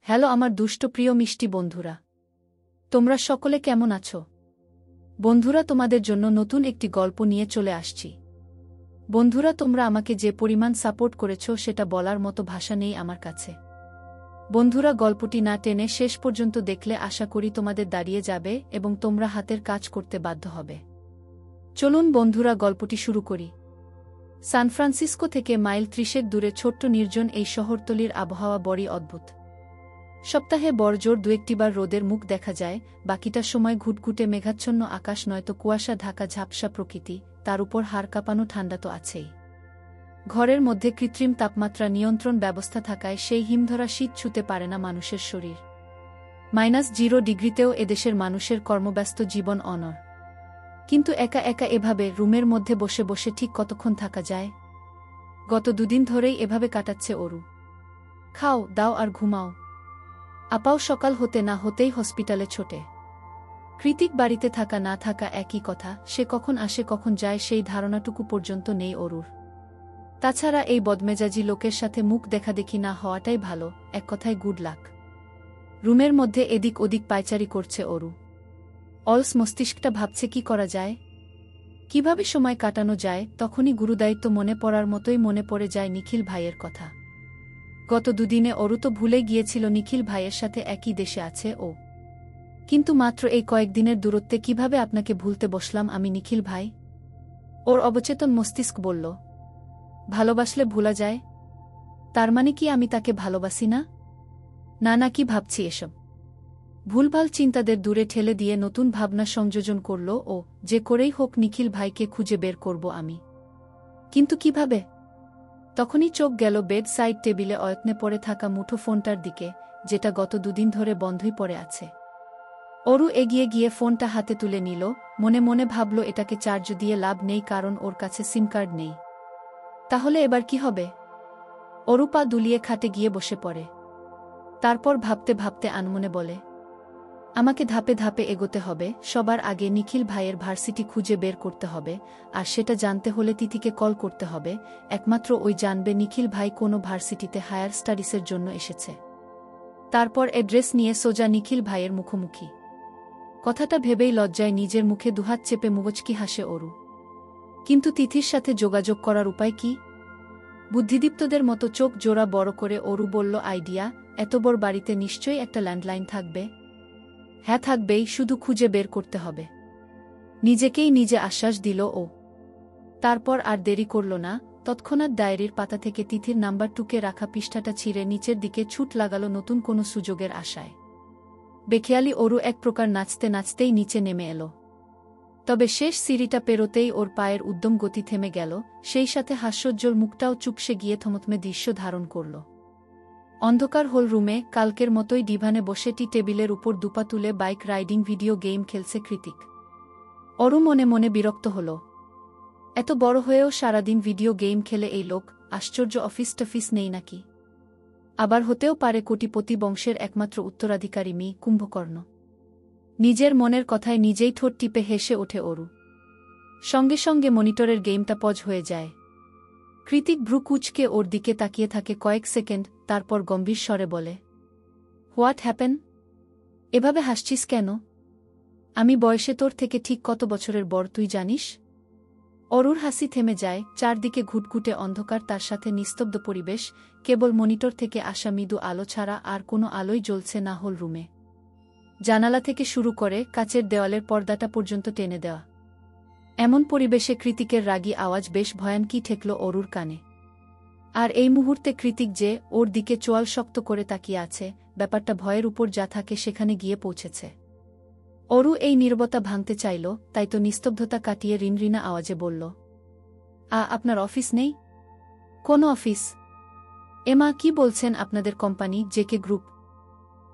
Hello আমার দুষ্ট প্রিয় মিষ্টি বন্ধুরা, তোমরা সকলে কেমন আছো? বন্ধুরা, তোমাদের জন্য নতুন একটি গল্প নিয়ে চলে আসছি। বন্ধুরা, তোমরা আমাকে যে পরিমাণ সাপোর্ট করেছো সেটা বলার মতো ভাষা নেই আমার কাছে। বন্ধুরা, গল্পটি না টেনে শেষ পর্যন্ত দেখলে আশা করি তোমাদের দাঁড়িয়ে যাবে এবং তোমরা হাতের কাজ করতে বাধ্য হবে। চলুন বন্ধুরা, গল্পটি শুরু করি। সান ফ্রান্সিসকো থেকে মাইল 30 দূরে ছোট্ট নির্জন এই শহরতলির আবহাওয়া বড়ই অদ্ভুত। সপ্তাহে বড়জোর দু-একটিবার রোদের মুখ দেখা যায়, বাকিটা সময় ঘুটঘুটে মেঘাচ্ছন্ন আকাশ নয়তো কুয়াশা ঢাকা ঝাপসা প্রকৃতি, তার উপর হাড় কাঁপানো ঠান্ডা তো আছেই। ঘরের মধ্যে কৃত্রিম তাপমাত্রা নিয়ন্ত্রণ ব্যবস্থা থাকায় সেই হিমধরা শীত ছুঁতে পারে না মানুষের শরীর। -0 ডিগ্রিতেও এদেশের মানুষের কর্মব্যস্ত জীবন অনড়। কিন্তু একা একা এভাবে রুমের মধ্যে বসে বসে ঠিক কতক্ষণ থাকা যায়? গত দুদিন ধরেই এভাবে কাটাচ্ছে অরু। খাও দাও আর ঘুমাও। আপাও সকাল হতে না হতেই হসপিটালে ছোটে। কৃতিক বাড়িতে থাকা না থাকা একই কথা, সে কখন আসে কখন যায় সেই ধারণাটুকু পর্যন্ত নেই অরুর। তাছাড়া এই বদমেজাজি লোকের সাথে মুখ দেখাদেখি না হওয়াটাই ভালো, এক কথায় গুড লাক। রুমের মধ্যে এদিক ওদিক পায়চারি করছে অরু। অলস মস্তিষ্কটা ভাবছে কি করা যায়, কিভাবে সময় কাটানো যায়। তখনই গুরুদায়িত্ব মনে পড়ার মতোই মনে পড়ে যায় নিখিল ভাইয়ের কথা। গত দুদিনে অরু তো ভুলে গিয়েছিল নিখিল ভাইয়ের সাথে একই দেশে আছে ও। কিন্তু মাত্র এই কয়েকদিনের দূরত্বে কিভাবে আপনাকে ভুলতে বসলাম আমি নিখিল ভাই? ওর অবচেতন মস্তিষ্ক বলল। ভালোবাসলে ভুলা যায়? তার মানে কি আমি তাকে ভালোবাসি না? না না, কি ভাবছি এসব? ভুলভাল চিন্তাদের দূরে ঠেলে দিয়ে নতুন ভাবনা সংযোজন করল ও, যে করেই হোক নিখিল ভাইকে খুঁজে বের করব আমি। কিন্তু কিভাবে? তখনই চোখ গেল বেড সাইড টেবিলে অয়ত্নে পড়ে থাকা মুঠো ফোনটার দিকে, যেটা গত দুদিন ধরে বন্ধই পড়ে আছে। অরু এগিয়ে গিয়ে ফোনটা হাতে তুলে নিল, মনে মনে ভাবল এটাকে চার্জ দিয়ে লাভ নেই কারণ ওর কাছে সিম কার্ড নেই। তাহলে এবার কি হবে? অরু পা দুলিয়ে খাটে গিয়ে বসে পড়ে। তারপর ভাবতে ভাবতে আনমনে বলে, আমাকে ধাপে ধাপে এগোতে হবে। সবার আগে নিখিল ভাইয়ের ভার্সিটি খুঁজে বের করতে হবে, আর সেটা জানতে হলে তিথিকে কল করতে হবে। একমাত্র ওই জানবে নিখিল ভাই কোনো ভার্সিটিতে হায়ার স্টাডিজের জন্য এসেছে। তারপর অ্যাড্রেস নিয়ে সোজা নিখিল ভাইয়ের মুখোমুখি। কথাটা ভেবেই লজ্জায় নিজের মুখে দুহাত চেপে মুচকি হাসে অরু। কিন্তু তিথির সাথে যোগাযোগ করার উপায় কি? বুদ্ধিদীপ্তদের মতো চোখ জোড়া বড় করে অরু বলল, আইডিয়া। এত বড় বাড়িতে নিশ্চয়ই একটা ল্যান্ডলাইন থাকবে। হ্যাঁ থাকবেই, শুধু খুঁজে বের করতে হবে। নিজেকেই নিজে আশ্বাস দিল ও। তারপর আর দেরি করল না, তৎক্ষণাৎ ডায়েরির পাতা থেকে তিথির নাম্বার টুকে রাখা পৃষ্ঠাটা ছিঁড়ে নিচের দিকে ছুট লাগাল নতুন কোনো সুযোগের আশায়। বেখেয়ালি অরু এক প্রকার নাচতে নাচতেই নিচে নেমে এলো। তবে শেষ সিঁড়িটা পেরোতেই ওর পায়ের উদ্যম গতি থেমে গেল, সেই সাথে হাস্যোজ্জ্বল মুখটাও চুপসে গিয়ে থমথমে দৃশ্য ধারণ করল। অন্ধকার হোল রুমে কালকের মতোই ডিভানে বসে টি টেবিলের উপর দুপা তুলে বাইক রাইডিং ভিডিও গেম খেলছে কৃতিক। অরু মনে মনে বিরক্ত হল। এত বড় হয়েও সারাদিন ভিডিও গেম খেলে এই লোক, আশ্চর্য, অফিস টফিস নেই নাকি? আবার হতেও পারে কোটিপতি বংশের একমাত্র উত্তরাধিকারী মেয়ে কুম্ভকর্ণ। নিজের মনের কথায় নিজেই ঠোঁট টিপে হেসে ওঠে অরু। সঙ্গে সঙ্গে মনিটরের গেমটা পজ হয়ে যায়। কৃতিক ভ্রু কুঁচকে ওর দিকে তাকিয়ে থাকে কয়েক সেকেন্ড, তারপর গম্ভীর স্বরে বলে, হোয়াট হ্যাপেন? এভাবে হাসছিস কেন? আমি বয়সে তোর থেকে ঠিক কত বছরের বড় তুই জানিস? অরুর হাসি থেমে যায়। চারদিকে ঘুটঘুটে অন্ধকার, তার সাথে নিস্তব্ধ পরিবেশ, কেবল মনিটর থেকে আসা মৃদু আলো ছাড়া আর কোনো আলোই জ্বলছে না হোল রুমে। জানালা থেকে শুরু করে কাচের দেওয়ালের পর্দাটা পর্যন্ত টেনে দেওয়া। এমন পরিবেশে কৃতিকের রাগী আওয়াজ বেশ ভয়ানকই ঠেকল অরুর কানে। আর এই মুহূর্তে কৃতিক যে ওর দিকে চোয়াল শক্ত করে তাকিয়ে আছে, ব্যাপারটা ভয়ের উপর যা থাকে সেখানে গিয়ে পৌঁছেছে। অরু এই নীরবতা ভাঙতে চাইল, তাই তো নিস্তব্ধতা কাটিয়ে রিনরিনা আওয়াজে বলল, আপনার অফিস নেই? কোন অফিস? এমা, কি বলছেন? আপনাদের company JK group.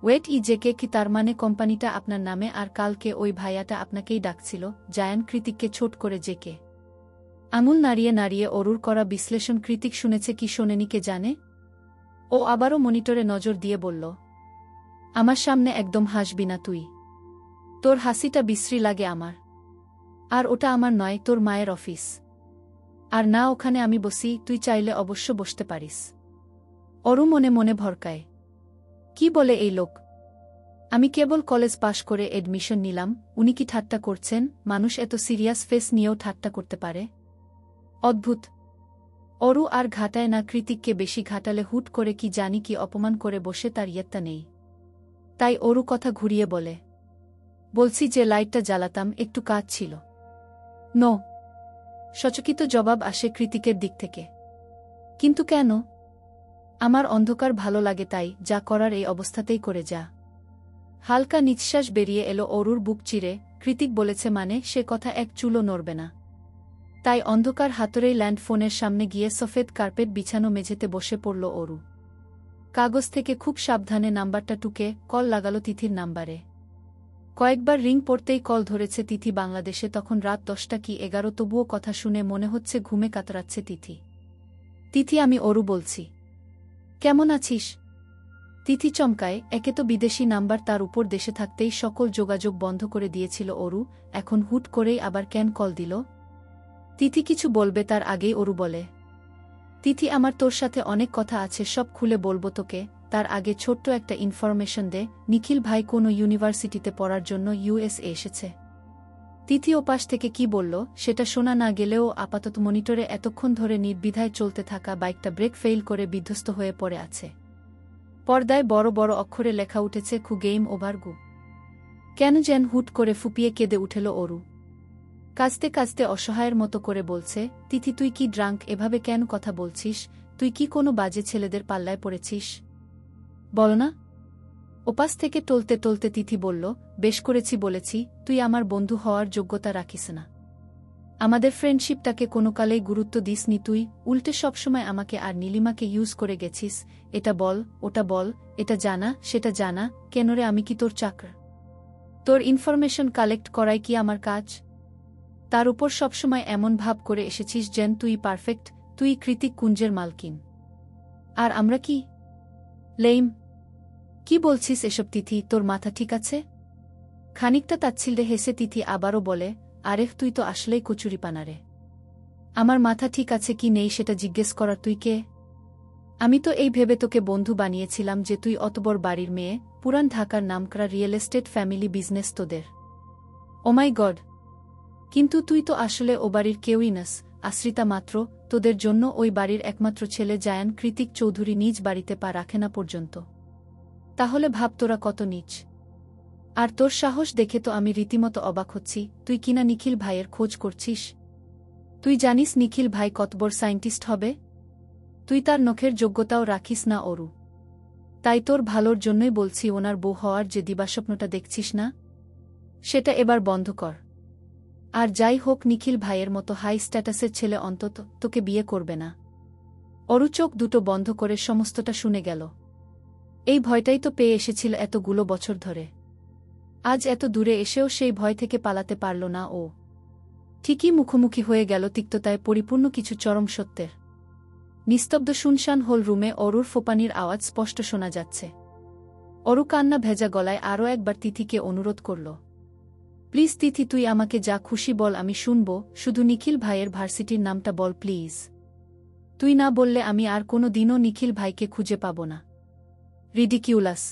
Wait, JK কি? তার মানে কোম্পানিটা আপনার নামে? আর কালকে ওই ভাইয়াটা আপনাকেই ডাকছিল জায়ান কৃতিককে ছোট করে জেকে। আঙুল নাড়িয়ে নাড়িয়ে অরুর করা বিশ্লেষণ কৃতিক শুনেছে কি শোনেনি কে জানে। ও আবারও মনিটরে নজর দিয়ে বলল, আমার সামনে একদম হাসবি না তুই। তোর হাসিটা বিশ্রী লাগে আমার। আর ওটা আমার নয়, তোর মায়ের অফিস। আর না ওখানে আমি বসি, তুই চাইলে অবশ্য বসতে পারিস। অরু মনে মনে ভরকায়। কি বলে এই লোক? আমি কেবল কলেজ পাশ করে এডমিশন নিলাম, উনি কি ঠাট্টা করছেন? মানুষ এত সিরিয়াস ফেস নিয়েও ঠাট্টা করতে পারে? অদ্ভুত। অরু আর ঘাটায় না, কৃতিককে বেশি ঘাটালে হুট করে কি জানি কি অপমান করে বসে তার ইয়ত্তা নেই। তাই অরু কথা ঘুরিয়ে বলে, বলছি যে লাইটটা জ্বালাতাম, একটু কাজ ছিল। নো। সচকিত জবাব আসে কৃতিকের দিক থেকে। কিন্তু কেন? আমার অন্ধকার ভালো লাগে, তাই যা করার এই অবস্থাতেই করে যা। হালকা নিঃশ্বাস বেরিয়ে এলো অরুর বুক চিরে। কৃতিক বলেছে মানে সে কথা এক চুলও নড়বে না। তাই অন্ধকার হাতরেই ল্যান্ডফোনের সামনে গিয়ে সফেদ কার্পেট বিছানো মেঝেতে বসে পড়ল অরু। কাগজ থেকে খুব সাবধানে নাম্বারটা টুকে কল লাগালো তিথির নাম্বারে। কয়েকবার রিং পড়তেই কল ধরেছে তিথি। বাংলাদেশে তখন রাত 10টা কি 11, তবুও কথা শুনে মনে হচ্ছে ঘুমে কাতরাচ্ছে তিথি। তিথি, আমি অরু বলছি। কেমন আছিস? তিথি চমকায়। একে তো বিদেশি নাম্বার, তার উপর দেশে থাকতেই সকল যোগাযোগ বন্ধ করে দিয়েছিল অরু, এখন হুট করেই আবার কেন কল দিল? তিথি কিছু বলবে তার আগেই অরু বলে, তিথি আমার তোর সাথে অনেক কথা আছে, সব খুলে বলবো তোকে। তার আগে ছোট্ট একটা ইনফরমেশন দে, নিখিল ভাই কোনো ইউনিভার্সিটিতে পড়ার জন্য ইউএসএ এসেছে। তিথি ওপাশ থেকে কি বলল সেটা শোনা না গেলেও আপাতত মনিটরে এতক্ষণ ধরে নির্দ্বিধায় চলতে থাকা বাইকটা ব্রেক ফেইল করে বিধ্বস্ত হয়ে পড়ে আছে। পর্দায় বড় বড় অক্ষরে লেখা উঠেছে, খু গেম ওভার গু। কেন যেন হুট করে ফুপিয়ে কেঁদে উঠেল অরু। কাঁদতে কাঁদতে অসহায়ের মতো করে বলছে, তিথি তুই কি ড্রাঙ্ক? এভাবে কেন কথা বলছিস? তুই কি কোনো বাজে ছেলেদের পাল্লায় পড়েছিস? বল না। ওপাশ থেকে টলতে টলতে তিথি বলল, বেশ করেছি বলেছি, তুই আমার বন্ধু হওয়ার যোগ্যতা রাখিস না। আমাদের ফ্রেন্ডশিপটাকে কোনোকালেই গুরুত্ব দিসনি তুই, উল্টে সবসময় আমাকে আর নীলিমাকে ইউজ করে গেছিস। এটা বল, ওটা বল, এটা জানা, সেটা জানা, কেন রে? আমি কি তোর চাকর? তোর ইনফরমেশন কালেক্ট করাই কি আমার কাজ? তার উপর সবসময় এমন ভাব করে এসেছিস যেন তুই পারফেক্ট, তুই কৃতিক কুঞ্জের মালকিন। আর আমরা কি? লেইম। কি বলছিস এসব তিথি? তোর মাথা ঠিক আছে? খানিকটা তাচ্ছিল্যে হেসে তিথি আবারও বলে, আরেফ তুই তো আসলেই কচুরিপানা রে। আমার মাথা ঠিক আছে কি নেই সেটা জিজ্ঞেস করার তুই কে? আমি তো এই ভেবে তোকে বন্ধু বানিয়েছিলাম যে তুই অত বড় বাড়ির মেয়ে, পুরান ঢাকার নামকরা রিয়েল এস্টেট ফ্যামিলি বিজনেস তোদের। ও মাই গড! কিন্তু তুই তো আসলে ও বাড়ির কেউই নাস, আশ্রিতা মাত্র। তোদের জন্য ওই বাড়ির একমাত্র ছেলে জায়ান কৃতিক চৌধুরী নিজ বাড়িতে পা রাখে না পর্যন্ত। তাহলে ভাব তোরা কত নীচ। আর তোর সাহস দেখে তো আমি রীতিমতো অবাক হচ্ছি, তুই কিনা নিখিল ভাইয়ের খোঁজ করছিস। তুই জানিস নিখিল ভাই কত বড় সায়েন্টিস্ট হবে? তুই তার নখের যোগ্যতাও রাখিস না অরু। তাই তোর ভালোর জন্যই বলছি, ওনার বউ হওয়ার যে দিবাস্বপ্নটা দেখছিস না, সেটা এবার বন্ধ কর। আর যাই হোক, নিখিল ভাইয়ের মতো হাই স্ট্যাটাসের ছেলে অন্তত তোকে বিয়ে করবে না। অরু চোখ দুটো বন্ধ করে সমস্তটা শুনে গেল। এই ভয়টাই তো পেয়ে এসেছিল এতগুলো বছর ধরে। আজ এত দূরে এসেও সেই ভয় থেকে পালাতে পারল না ও। ঠিকই মুখোমুখি হয়ে গেল তিক্ততায় পরিপূর্ণ কিছু চরম সত্যের। নিস্তব্ধ শুনশান হোল রুমে অরুর ফোপানির আওয়াজ স্পষ্ট শোনা যাচ্ছে। অরু কান্না ভেজা গলায় আরও একবার তিথিকে অনুরোধ করল, প্লিজ তিথি, তুই আমাকে যা খুশি বল, আমি শুনব, শুধু নিখিল ভাইয়ের ভার্সিটির নামটা বল প্লিজ। তুই না বললে আমি আর কোনো দিনও নিখিল ভাইকে খুঁজে পাব না। রিডিকিউলাস।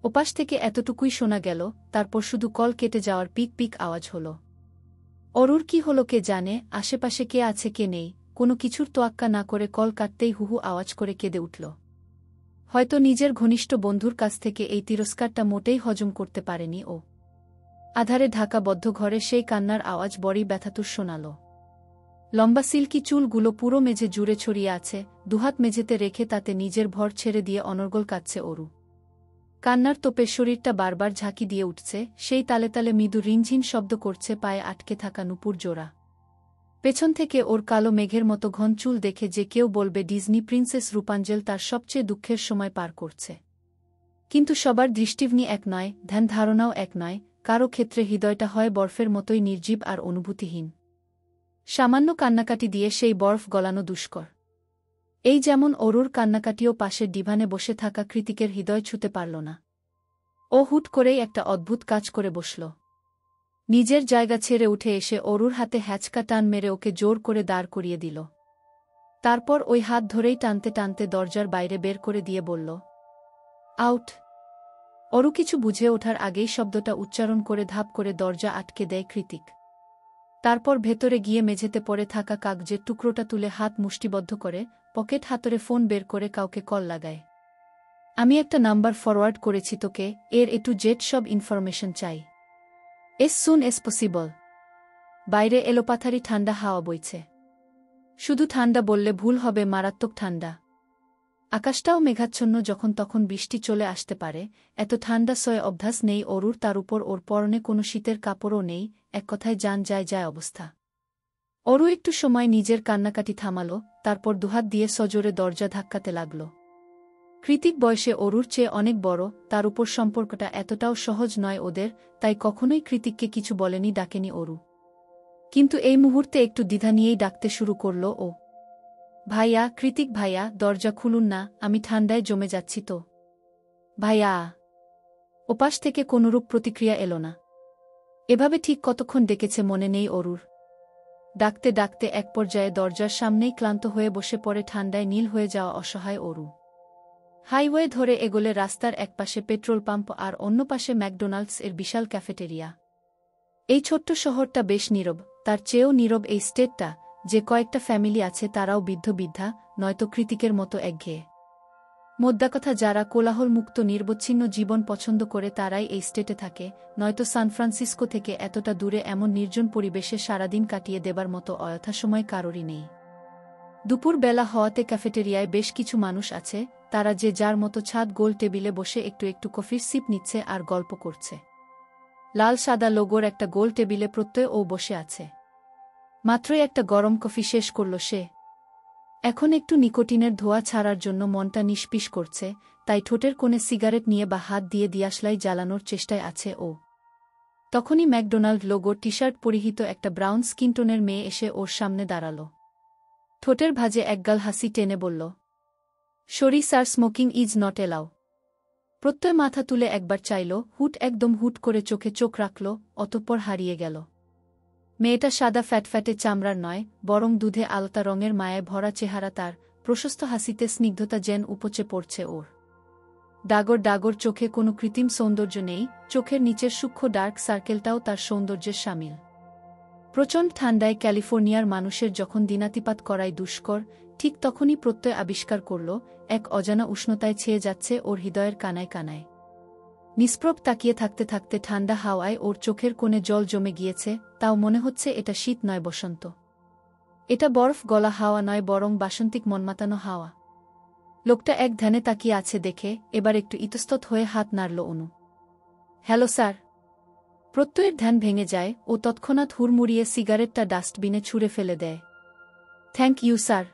ওপাশ থেকে এতটুকুই শোনা গেল, তারপর শুধু কল কেটে যাওয়ার পিক পিক আওয়াজ হল। অরুর কি হলো কে জানে, আশেপাশে কে আছে কে নেই, কোনো কিছুর তোয়াক্কা না করে কল কাটতেই হুহু আওয়াজ করে কেঁদে উঠল। হয়তো নিজের ঘনিষ্ঠ বন্ধুর কাছ থেকে এই তিরস্কারটা মোটেই হজম করতে পারেনি ও। আধারে ঢাকাবদ্ধ ঘরে সেই কান্নার আওয়াজ বড়ই ব্যথাতুর শোনাল। লম্বা সিল্কি চুলগুলো পুরো মেঝে জুড়ে ছড়িয়ে আছে, দুহাত মেঝেতে রেখে তাতে নিজের ভর ছেড়ে দিয়ে অনর্গল কাঁদছে অরু। কান্নার তোপে শরীরটা বারবার ঝাঁকি দিয়ে উঠছে, সেই তালে তালে মৃদু রিনঝিন শব্দ করছে পায়ে আটকে থাকা নুপুর জোড়া। পেছন থেকে ওর কালো মেঘের মতো ঘন চুল দেখে যে কেউ বলবে ডিজনি প্রিন্সেস রূপাঞ্জল তার সবচেয়ে দুঃখের সময় পার করছে। কিন্তু সবার দৃষ্টিভঙ্গি এক নয়, ধ্যান ধারণাও এক নয়, কারো ক্ষেত্রে হৃদয়টা হয় বরফের মতোই নির্জীব আর অনুভূতিহীন। সামান্য কান্নাকাটি দিয়ে সেই বরফ গলানো দুষ্কর। এই যেমন অরুর কান্নাকাটিও পাশের ডিভানে বসে থাকা কৃতিকের হৃদয় ছুঁতে পারল না। ও হুট করেই একটা অদ্ভুত কাজ করে বসল। নিজের জায়গা ছেড়ে উঠে এসে অরুর হাতে হ্যাচকা টান মেরে ওকে জোর করে দাঁড় করিয়ে দিল। তারপর ওই হাত ধরেই টানতে টানতে দরজার বাইরে বের করে দিয়ে বলল, আউট। অরু কিছু বুঝে ওঠার আগেই শব্দটা উচ্চারণ করে ধাপ করে দরজা আটকে দেয় কৃতিক। তারপর ভেতরে গিয়ে মেঝেতে পড়ে থাকা কাগজের টুকরোটা তুলে হাত মুষ্টিবদ্ধ করে পকেট হাতরে ফোন বের করে কাউকে কল লাগায়। আমি একটা নাম্বার ফরওয়ার্ড করেছি তোকে, এর A to Z সব ইনফরমেশন চাই। এস সুন এস পসিবল। বাইরে এলোপাথারি ঠান্ডা হাওয়া বইছে। শুধু ঠান্ডা বললে ভুল হবে, মারাত্মক ঠান্ডা। আকাশটাও মেঘাচ্ছন্ন, যখন তখন বৃষ্টি চলে আসতে পারে। এত ঠান্ডা সয়ে অভ্যাস নেই অরুর, তার উপর ওর পরনে কোনো শীতের কাপড়ও নেই, এক কথায় যান যায় যায় অবস্থা। অরু একটু সময় নিজের কান্নাকাটি থামালো, তারপর দুহাত দিয়ে সজোরে দরজা ধাক্কাতে লাগল। কৃতিক বয়সে অরুর চেয়ে অনেক বড়, তার উপর সম্পর্কটা এতটাও সহজ নয় ওদের, তাই কখনোই কৃতিককে কিছু বলেনি, ডাকেনি অরু। কিন্তু এই মুহূর্তে একটু দ্বিধা নিয়েই ডাকতে শুরু করল ও। ভাইয়া, কৃতিক ভাইয়া, দরজা খুলুন না, আমি ঠান্ডায় জমে যাচ্ছি তো। ভাইয়া। ওপাশ থেকে কোনরূপ প্রতিক্রিয়া এলো না। এভাবে ঠিক কতক্ষণ ডেকেছে মনে নেই অরুর। ডাকতে ডাকতে এক পর্যায়ে দরজার সামনেই ক্লান্ত হয়ে বসে পড়ে, ঠান্ডায় নীল হয়ে যাওয়া অসহায় অরু। হাইওয়ে ধরে এগোলে রাস্তার একপাশে পেট্রোল পাম্প আর অন্য পাশে ম্যাকডোনাল্ডস এর বিশাল ক্যাফেটেরিয়া। এই ছোট্ট শহরটা বেশ নীরব, তার চেয়েও নীরব এই স্টেটটা। যে কয়েকটা ফ্যামিলি আছে তারাও বৃদ্ধ বৃদ্ধা, নয়তো কৃতিকের মতো একঘেয়ে। মোদ্দাকথা, যারা কোলাহলমুক্ত নির্বচ্ছিন্ন জীবন পছন্দ করে তারাই এই স্টেটে থাকে, নয়তো সান ফ্রান্সিসকো থেকে এতটা দূরে এমন নির্জন পরিবেশে সারাদিন কাটিয়ে দেবার মতো অযথা সময় কারোরই নেই। দুপুর বেলা হওয়াতে ক্যাফেটেরিয়ায় বেশ কিছু মানুষ আছে, তারা যে যার মতো ছাদ গোল টেবিলে বসে একটু একটু কফির সিপ নিচ্ছে আর গল্প করছে। লাল সাদা লোগোর একটা গোল টেবিলে প্রত্যয় ও বসে আছে। মাত্রই একটা গরম কফি শেষ করল সে। এখন একটু নিকোটিনের ধোঁয়া ছাড়ার জন্য মনটা নিষ্পিস করছে, তাই ঠোঁটের কোণে সিগারেট নিয়ে বা হাত দিয়ে দিয়াশলাই জ্বালানোর চেষ্টায় আছে ও। তখনই ম্যাকডোনাল্ড লোগো টি-শার্ট পরিহিত একটা ব্রাউন স্কিনটোনের মেয়ে এসে ওর সামনে দাঁড়াল। ঠোঁটের ভাঁজে একগাল হাসি টেনে বলল, sorry sir, smoking is not allow. প্রত্যয় মাথা তুলে একবার চাইল, একদম হুট করে চোখে চোখ রাখল, অতঃপর হারিয়ে গেল। মেয়েটা সাদা ফ্যাটফ্যাটে চামড়ার নয়, বরং দুধে আলতা রঙের মায়ায় ভরা চেহারা, তার প্রশস্ত হাসিতে স্নিগ্ধতা যেন উপচে পড়ছে ওর। ডাগর ডাগর চোখে কোনো কৃত্রিম সৌন্দর্য নেই, চোখের নিচের সূক্ষ্ম ডার্ক সার্কেলটাও তার সৌন্দর্যের শামিল। প্রচণ্ড ঠান্ডায় ক্যালিফোর্নিয়ার মানুষের যখন দিনাতিপাত করাই দুষ্কর, ঠিক তখনই প্রত্যয় আবিষ্কার করল, এক অজানা উষ্ণতায় ছেয়ে যাচ্ছে ওর হৃদয়ের কানায় কানায়। নিষ্প্রভ তাকিয়ে থাকতে থাকতে ঠান্ডা হাওয়ায় ওর চোখের কোণে জল জমে গিয়েছে, তাও মনে হচ্ছে এটা শীত নয়, বসন্ত। এটা বরফ গলা হাওয়া নয়, বরং বাসন্তিক মনমাতানো হাওয়া। লোকটা এক ধ্যানে তাকিয়ে আছে দেখে এবার একটু ইতস্তত হয়ে হাত নাড়ল অনু। Hello sir. প্রত্যয়ের ধ্যান ভেঙে যায়, ও তৎক্ষণাৎ হুড়মুড়িয়ে সিগারেটটা ডাস্টবিনে ছুঁড়ে ফেলে দেয়। Thank you sir.